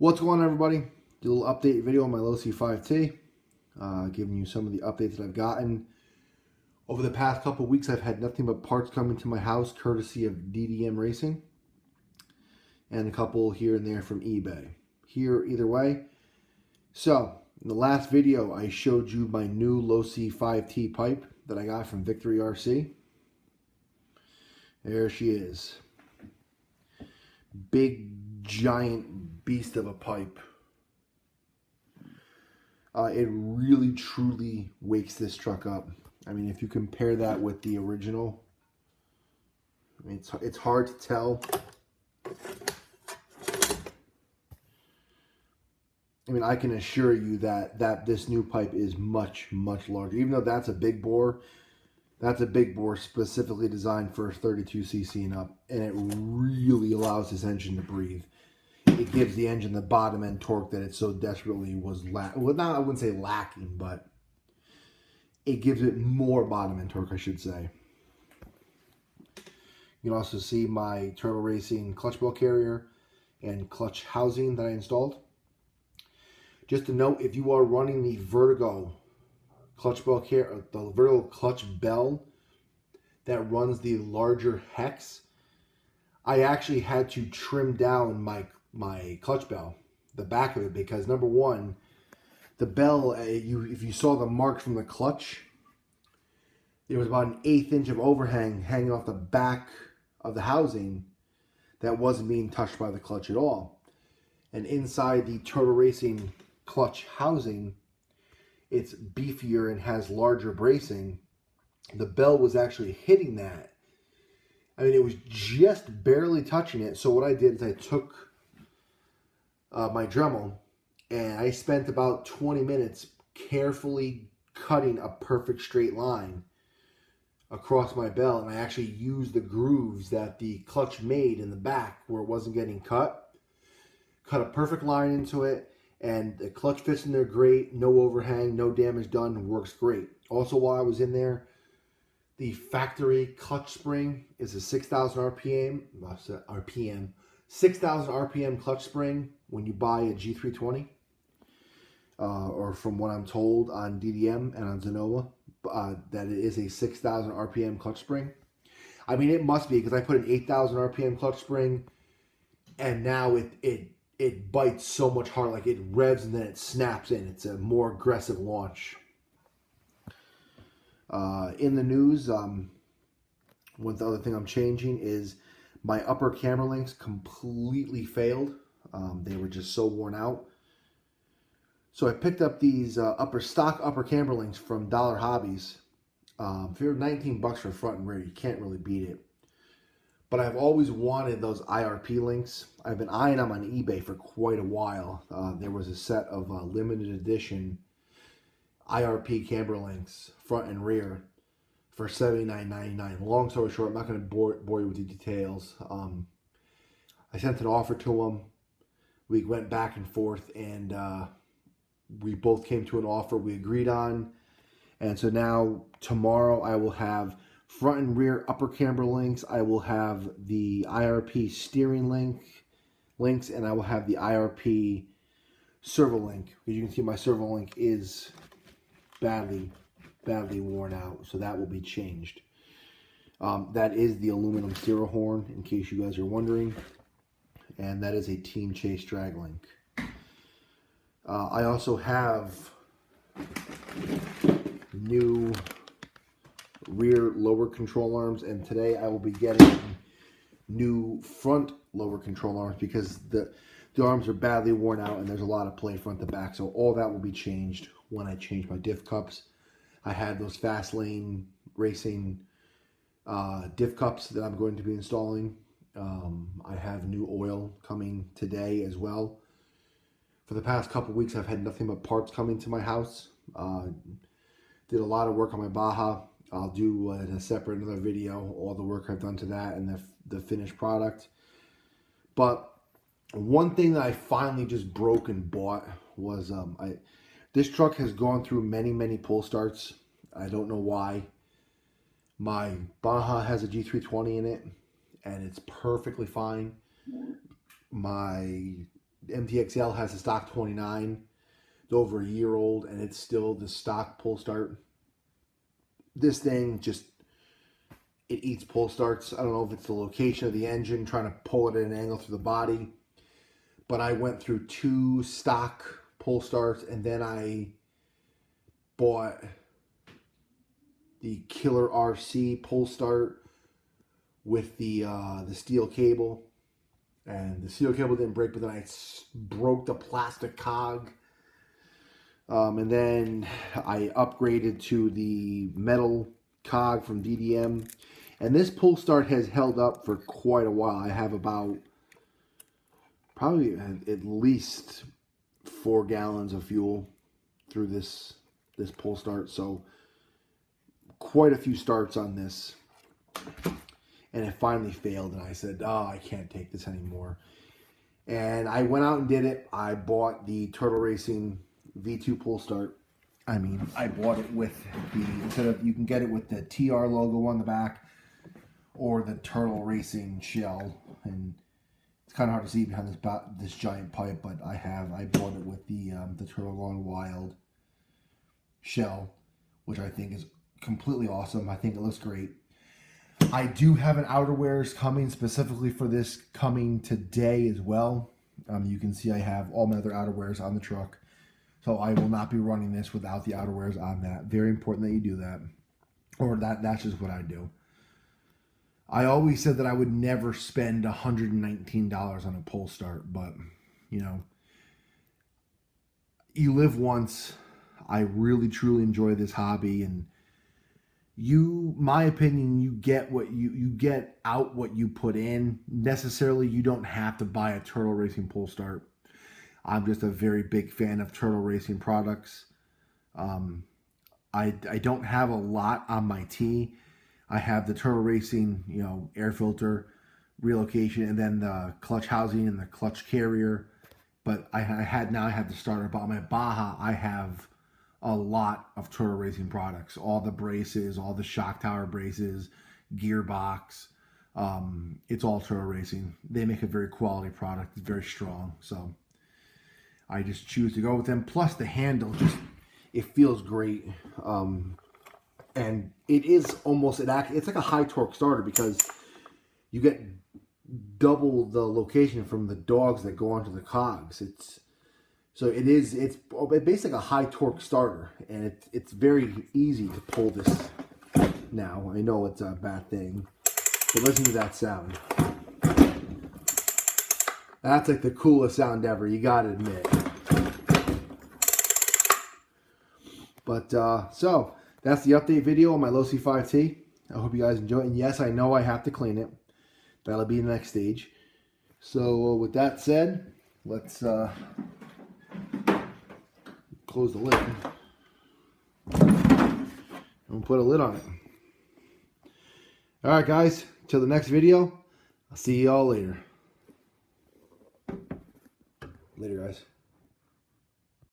What's going on, everybody? Do a little update video on my Losi 5T, giving you some of the updates that I've gotten. Over the past couple weeks, I've had nothing but parts coming to my house, courtesy of DDM Racing, and a couple here and there from eBay. Here, either way. So, in the last video, I showed you my new Losi 5T pipe that I got from Victory RC. There she is. Big, giant beast of a pipe. It really, truly wakes this truck up. I mean, if you compare that with the original, I mean, it's hard to tell. I mean, I can assure you that this new pipe is much, much larger. Even though that's a big bore specifically designed for 32cc and up, and it really allows this engine to breathe. It gives the engine the bottom end torque that it so desperately was well, I wouldn't say lacking, but it gives it more bottom end torque, I should say. You can also see my Turbo Racing clutch bell carrier and clutch housing that I installed. Just to note, if you are running the Vertigo clutch bell the Vertigo clutch bell that runs the larger hex, I actually had to trim down my clutch bell, the back of it, because number one, the bell, if you saw the mark from the clutch, there was about an 1/8 inch of overhang hanging off the back of the housing that wasn't being touched by the clutch at all. And inside the Turbo Racing clutch housing, it's beefier and has larger bracing. The bell was actually hitting that. I mean, it was just barely touching it. So what I did is I took my Dremel, and I spent about 20 minutes carefully cutting a perfect straight line across my bell, and I actually used the grooves that the clutch made in the back where it wasn't getting cut a perfect line into it, and the clutch fits in there great, no overhang, no damage done, works great. Also, while I was in there, the factory clutch spring is a 6,000 RPM clutch spring when you buy a G320, or from what I'm told on DDM and on Zenova, that it is a 6,000 RPM clutch spring. I mean, it must be, because I put an 8,000 RPM clutch spring, and now it bites so much harder, like it revs and then it snaps in. It's a more aggressive launch. In the news, one other thing I'm changing is my upper camber links completely failed. They were just so worn out. So I picked up these stock upper camber links from Dollar Hobbies. For 19 bucks for front and rear, you can't really beat it. But I've always wanted those IRP links. I've been eyeing them on eBay for quite a while. There was a set of limited edition IRP camber links, front and rear, for $79.99. Long story short, I'm not going to bore you with the details. I sent an offer to them. We went back and forth, and we both came to an offer we agreed on. And so now, tomorrow, I will have front and rear upper camber links. I will have the IRP steering links, and I will have the IRP servo link. As you can see, my servo link is badly worn out, so that will be changed. That is the aluminum stereo horn, in case you guys are wondering, and that is a Team Chase drag link. I also have new rear lower control arms, and today I will be getting new front lower control arms, because the arms are badly worn out and there's a lot of play front to back. So all that will be changed when I change my diff cups. I had those Fast Lane Racing diff cups that I'm going to be installing. I have new oil coming today as well. For the past couple weeks, I've had nothing but parts coming to my house. Did a lot of work on my Baja. I'll do in a separate another video all the work I've done to that and the finished product. But one thing that I finally just broke and bought was this truck has gone through many pull starts. I don't know why. My Baja has a G320 in it, and it's perfectly fine. My MTXL has a stock 29. It's over a year old, and it's still the stock pull start. This thing just, it eats pull starts. I don't know if it's the location of the engine, trying to pull it at an angle through the body. But I went through 2 stock pull starts, and then I bought the Killer RC pull start with the steel cable. And the steel cable didn't break, but then I broke the plastic cog. And then I upgraded to the metal cog from DDM. And this pull start has held up for quite a while. I have about probably at least 4 gallons of fuel through this pull start. So quite a few starts on this. And it finally failed, and I said, oh, I can't take this anymore. And I went out and did it. I bought the Turtle Racing V2 pull start. I mean, I bought it with the, instead of, you can get it with the TR logo on the back or the Turtle Racing shell. And it's kind of hard to see behind this giant pipe, but I bought it with the Turtle Gone Wild shell, which I think is completely awesome. I think it looks great. I do have an outerwears coming specifically for this, coming today as well. You can see I have all my other outerwears on the truck. So I will not be running this without the outerwears on that. Very important that you do that. Or that's just what I do. I always said that I would never spend $119 on a pull start. But, you know, you live once. I really, truly enjoy this hobby. And my opinion, you get what you get out what you put in. Necessarily, you don't have to buy a Turtle Racing pull start. I'm just a very big fan of Turtle Racing products. I don't have a lot on my T. I have the Turtle Racing, you know, air filter relocation, and then the clutch housing and the clutch carrier. But I have the starter. But on my Baja, I have a lot of Turtle Racing products. All the braces, all the shock tower braces, gearbox. It's all Turtle Racing. They make a very quality product. It's very strong. So I just choose to go with them. Plus the handle, it feels great. And it is almost, it's like a high torque starter because you get double the location from the dogs that go onto the cogs. It's basically a high torque starter, and it's very easy to pull this now. I know it's a bad thing, but listen to that sound. That's like the coolest sound ever, you gotta admit. But, so, that's the update video on my Losi 5T. I hope you guys enjoy it. And yes, I know I have to clean it. That'll be the next stage. So, with that said, let's close the lid. And put a lid on it. Alright, guys. Till the next video, I'll see you all later. Later, guys.